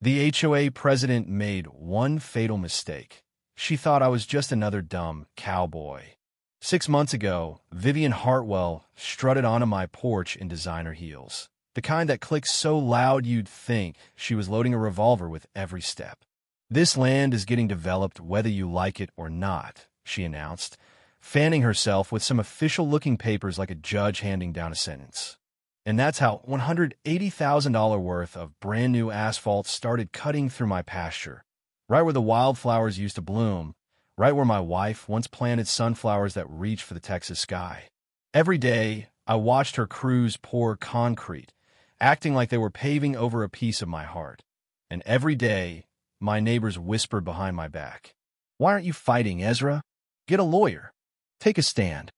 The HOA president made one fatal mistake. She thought I was just another dumb cowboy. 6 months ago, Vivian Hartwell strutted onto my porch in designer heels, the kind that clicked so loud you'd think she was loading a revolver with every step. "This land is getting developed whether you like it or not," she announced, fanning herself with some official-looking papers like a judge handing down a sentence. And that's how $180,000 worth of brand-new asphalt started cutting through my pasture, right where the wildflowers used to bloom, right where my wife once planted sunflowers that reached for the Texas sky. Every day, I watched her crews pour concrete, acting like they were paving over a piece of my heart. And every day, my neighbors whispered behind my back, "Why aren't you fighting, Ezra? Get a lawyer. Take a stand."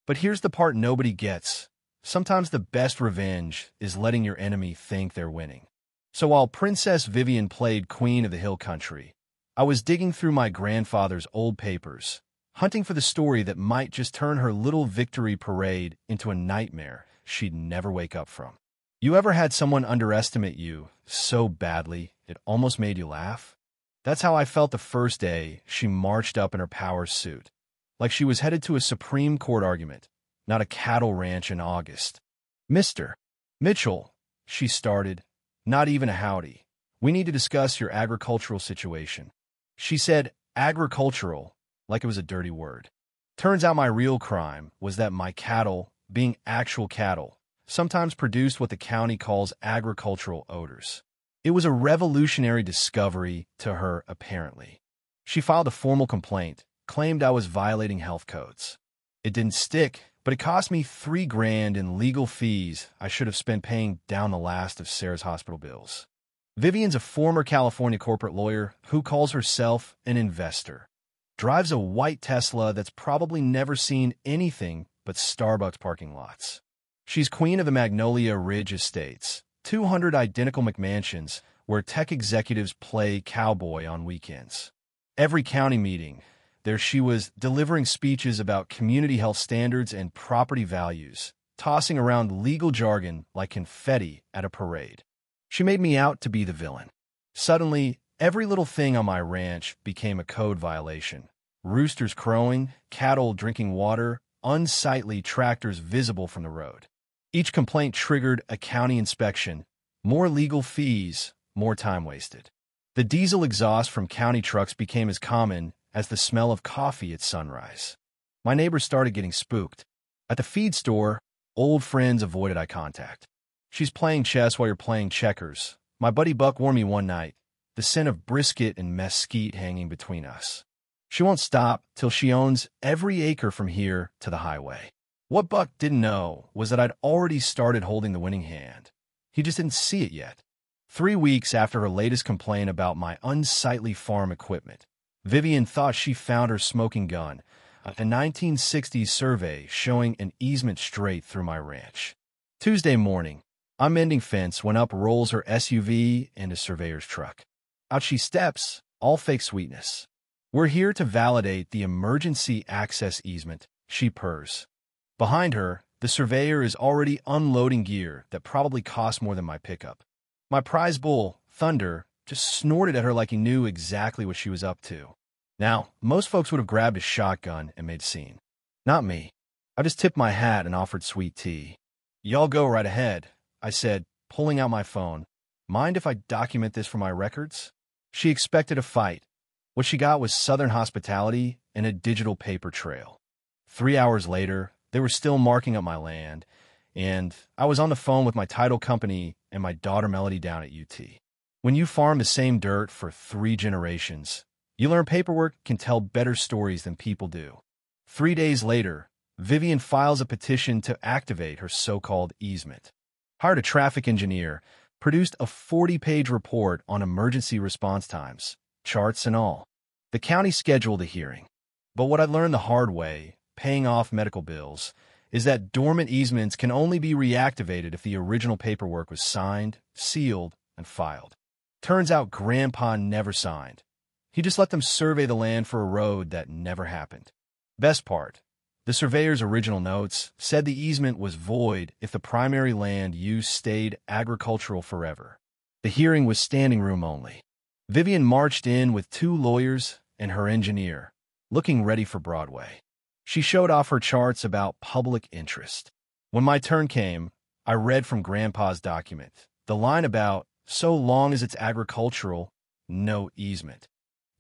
But here's the part nobody gets. Sometimes the best revenge is letting your enemy think they're winning. So while Princess Vivian played Queen of the Hill Country, I was digging through my grandfather's old papers, hunting for the story that might just turn her little victory parade into a nightmare she'd never wake up from. You ever had someone underestimate you so badly it almost made you laugh? That's how I felt the first day she marched up in her power suit, like she was headed to a Supreme Court argument, not a cattle ranch in August. "Mr. Mitchell," she started, not even a howdy. "We need to discuss your agricultural situation." She said agricultural like it was a dirty word. Turns out my real crime was that my cattle, being actual cattle, sometimes produced what the county calls agricultural odors. It was a revolutionary discovery to her, apparently. She filed a formal complaint, claimed I was violating health codes. It didn't stick, but it cost me $3,000 in legal fees I should have spent paying down the last of Sarah's hospital bills. Vivian's a former California corporate lawyer who calls herself an investor. Drives a white Tesla that's probably never seen anything but Starbucks parking lots. She's queen of the Magnolia Ridge Estates, 200 identical McMansions where tech executives play cowboy on weekends. Every county meeting, there she was delivering speeches about community health standards and property values, tossing around legal jargon like confetti at a parade. She made me out to be the villain. Suddenly, every little thing on my ranch became a code violation. Roosters crowing, cattle drinking water, unsightly tractors visible from the road. Each complaint triggered a county inspection, more legal fees, more time wasted. The diesel exhaust from county trucks became as common as the smell of coffee at sunrise. My neighbors started getting spooked. At the feed store, old friends avoided eye contact. "She's playing chess while you're playing checkers." My buddy Buck warned me one night, the scent of brisket and mesquite hanging between us. "She won't stop till she owns every acre from here to the highway." What Buck didn't know was that I'd already started holding the winning hand. He just didn't see it yet. 3 weeks after her latest complaint about my unsightly farm equipment, Vivian thought she found her smoking gun, a 1960s survey showing an easement straight through my ranch. Tuesday morning, I'm mending fence when up rolls her SUV and a surveyor's truck. Out she steps, all fake sweetness. "We're here to validate the emergency access easement," she purrs. Behind her, the surveyor is already unloading gear that probably cost more than my pickup. My prize bull, Thunder, just snorted at her like he knew exactly what she was up to. Now, most folks would have grabbed a shotgun and made a scene. Not me. I just tipped my hat and offered sweet tea. "Y'all go right ahead," I said, pulling out my phone. "Mind if I document this for my records?" She expected a fight. What she got was Southern hospitality and a digital paper trail. 3 hours later, they were still marking up my land, and I was on the phone with my title company and my daughter Melody down at UT. When you farm the same dirt for 3 generations, you learn paperwork can tell better stories than people do. 3 days later, Vivian files a petition to activate her so-called easement. Hired a traffic engineer, produced a 40-page report on emergency response times, charts and all. The county scheduled a hearing. But what I learned the hard way, paying off medical bills, is that dormant easements can only be reactivated if the original paperwork was signed, sealed, and filed. Turns out Grandpa never signed. He just let them survey the land for a road that never happened. Best part, the surveyor's original notes said the easement was void if the primary land use stayed agricultural forever. The hearing was standing room only. Vivian marched in with 2 lawyers and her engineer, looking ready for Broadway. She showed off her charts about public interest. When my turn came, I read from Grandpa's document, the line about, so long as it's agricultural, no easement.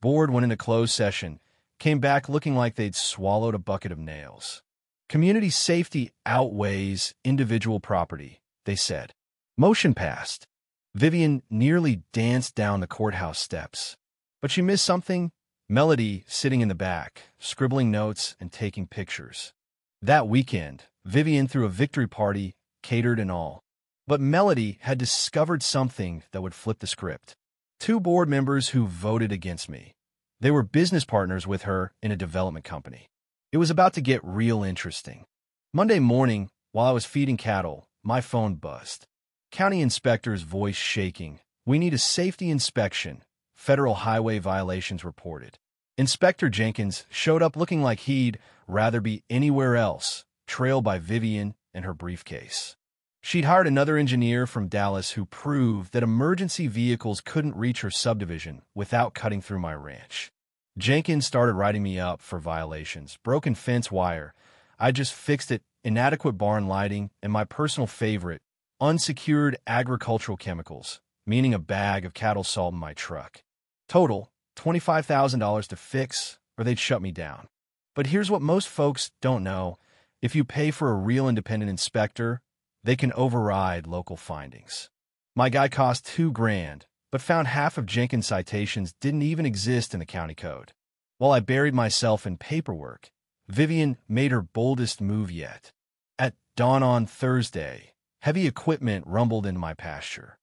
Board went into closed session, came back looking like they'd swallowed a bucket of nails. Community safety outweighs individual property, they said. Motion passed. Vivian nearly danced down the courthouse steps. But she missed something. Melody sitting in the back, scribbling notes and taking pictures. That weekend, Vivian threw a victory party, catered and all. But Melody had discovered something that would flip the script. 2 board members who voted against me. They were business partners with her in a development company. It was about to get real interesting. Monday morning, while I was feeding cattle, my phone buzzed. County inspector's voice shaking. We need a safety inspection. Federal highway violations reported. Inspector Jenkins showed up looking like he'd rather be anywhere else, trailed by Vivian and her briefcase. She'd hired another engineer from Dallas who proved that emergency vehicles couldn't reach her subdivision without cutting through my ranch. Jenkins started writing me up for violations, broken fence wire. I just fixed it, inadequate barn lighting, and my personal favorite, unsecured agricultural chemicals, meaning a bag of cattle salt in my truck. Total, $25,000 to fix, or they'd shut me down. But here's what most folks don't know. If you pay for a real independent inspector, they can override local findings. My guy cost $2,000, but found half of Jenkins' citations didn't even exist in the county code. While I buried myself in paperwork, Vivian made her boldest move yet. At dawn on Thursday, heavy equipment rumbled into my pasture.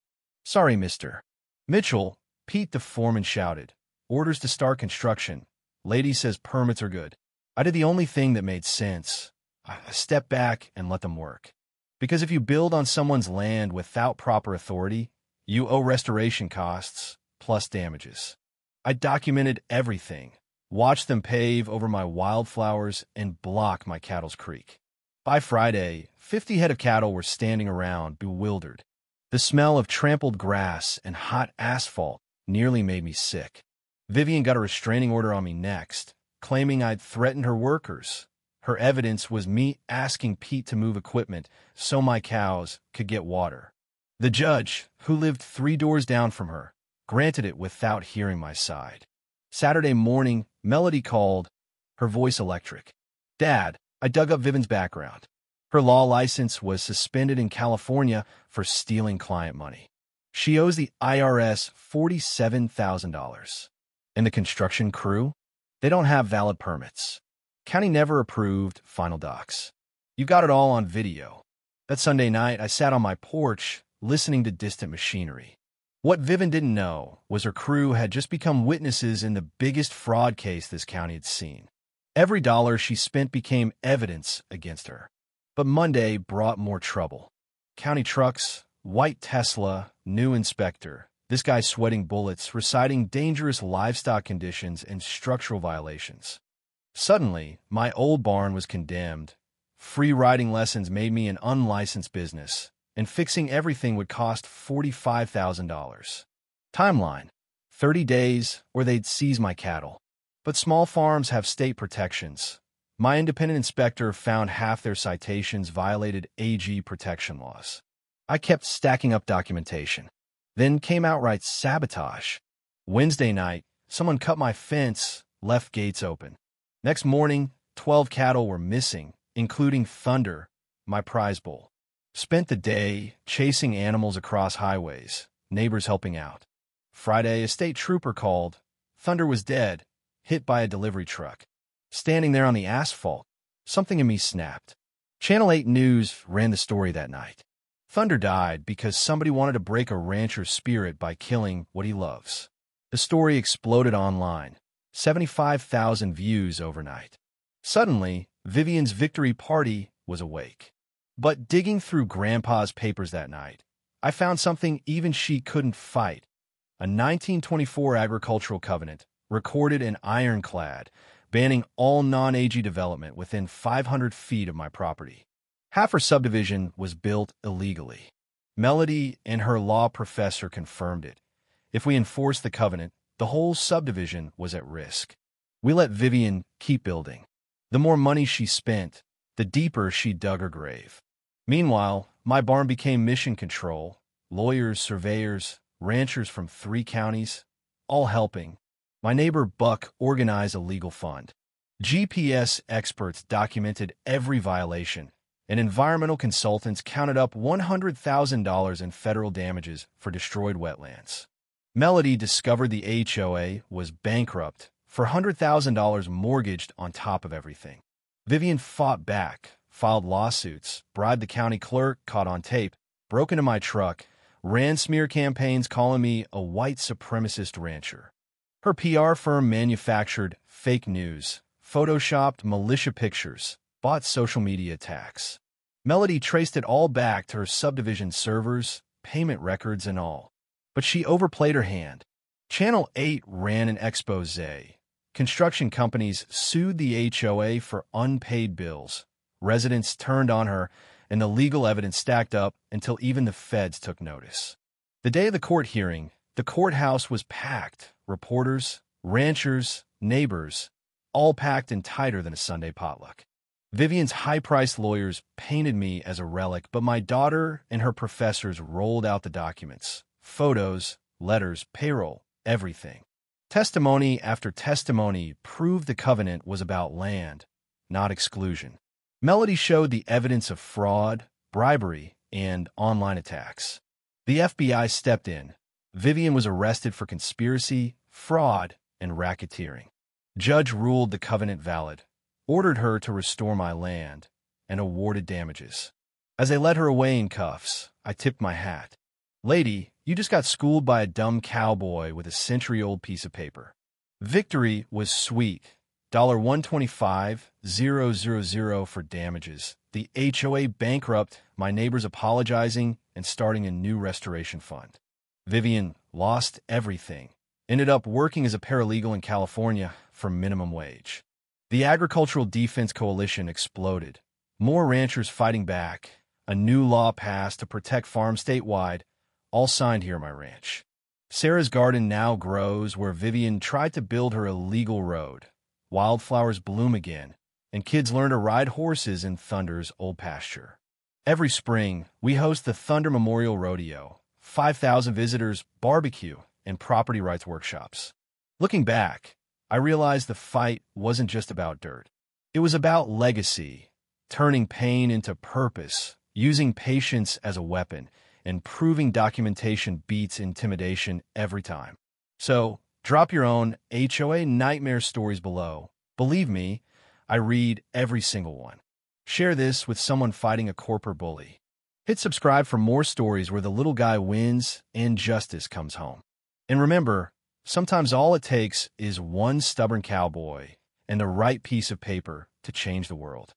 Sorry, Mr. Mitchell, Pete the foreman shouted. Orders to start construction. Lady says permits are good. I did the only thing that made sense. I stepped back and let them work. Because if you build on someone's land without proper authority, you owe restoration costs plus damages. I documented everything, watched them pave over my wildflowers and block my cattle's creek. By Friday, 50 head of cattle were standing around, bewildered. The smell of trampled grass and hot asphalt nearly made me sick. Vivian got a restraining order on me next, claiming I'd threatened her workers. Her evidence was me asking Pete to move equipment so my cows could get water. The judge, who lived 3 doors down from her, granted it without hearing my side. Saturday morning, Melody called, her voice electric. Dad, I dug up Vivian's background. Her law license was suspended in California for stealing client money. She owes the IRS $47,000. And the construction crew? They don't have valid permits. County never approved final docs. You got it all on video. That Sunday night, I sat on my porch, listening to distant machinery. What Vivian didn't know was her crew had just become witnesses in the biggest fraud case this county had seen. Every dollar she spent became evidence against her. But Monday brought more trouble. County trucks, white Tesla, new inspector. This guy sweating bullets, reciting dangerous livestock conditions and structural violations. Suddenly, my old barn was condemned. Free riding lessons made me an unlicensed business, and fixing everything would cost $45,000. Timeline: 30 days, or they'd seize my cattle. But small farms have state protections. My independent inspector found half their citations violated AG protection laws. I kept stacking up documentation. Then came outright sabotage. Wednesday night, someone cut my fence, left gates open. Next morning, 12 cattle were missing, including Thunder, my prize bull. Spent the day chasing animals across highways, neighbors helping out. Friday, a state trooper called. Thunder was dead, hit by a delivery truck. Standing there on the asphalt, something in me snapped. Channel 8 News ran the story that night. Thunder died because somebody wanted to break a rancher's spirit by killing what he loves. The story exploded online. 75,000 views overnight. Suddenly, Vivian's victory party was awake. But digging through Grandpa's papers that night, I found something even she couldn't fight. A 1924 agricultural covenant, recorded in ironclad, banning all non-AG development within 500 feet of my property. Half her subdivision was built illegally. Melody and her law professor confirmed it. If we enforced the covenant, the whole subdivision was at risk. We let Vivian keep building. The more money she spent, the deeper she dug her grave. Meanwhile, my barn became mission control. Lawyers, surveyors, ranchers from 3 counties, all helping. My neighbor Buck organized a legal fund. GPS experts documented every violation, and environmental consultants counted up $100,000 in federal damages for destroyed wetlands. Melody discovered the HOA was bankrupt for $100,000 mortgaged on top of everything. Vivian fought back, filed lawsuits, bribed the county clerk, caught on tape, broke into my truck, ran smear campaigns calling me a white supremacist rancher. Her PR firm manufactured fake news, photoshopped militia pictures, bought social media attacks. Melody traced it all back to her subdivision servers, payment records, and all. But she overplayed her hand. Channel 8 ran an expose. Construction companies sued the HOA for unpaid bills. Residents turned on her, and the legal evidence stacked up until even the feds took notice. The day of the court hearing, the courthouse was packed. Reporters, ranchers, neighbors, all packed and tighter than a Sunday potluck. Vivian's high-priced lawyers painted me as a relic, but my daughter and her professors rolled out the documents, photos, letters, payroll, everything. Testimony after testimony proved the covenant was about land, not exclusion. Melody showed the evidence of fraud, bribery, and online attacks. The FBI stepped in. Vivian was arrested for conspiracy, fraud, and racketeering. Judge ruled the covenant valid, ordered her to restore my land, and awarded damages. As they led her away in cuffs, I tipped my hat. Lady, you just got schooled by a dumb cowboy with a century-old piece of paper. Victory was sweet. $125,000 for damages. The HOA bankrupt, my neighbors apologizing, and starting a new restoration fund. Vivian lost everything. Ended up working as a paralegal in California for minimum wage. The Agricultural Defense Coalition exploded. More ranchers fighting back. A new law passed to protect farms statewide, all signed here at my ranch. Sarah's garden now grows where Vivian tried to build her illegal road. Wildflowers bloom again, and kids learn to ride horses in Thunder's old pasture. Every spring, we host the Thunder Memorial Rodeo, 5,000 visitors, barbecue, and property rights workshops. Looking back, I realized the fight wasn't just about dirt. It was about legacy, turning pain into purpose, using patience as a weapon, and proving documentation beats intimidation every time. So, drop your own HOA nightmare stories below. Believe me, I read every single one. Share this with someone fighting a corporate bully. Hit subscribe for more stories where the little guy wins and justice comes home. And remember, sometimes all it takes is one stubborn cowboy and the right piece of paper to change the world.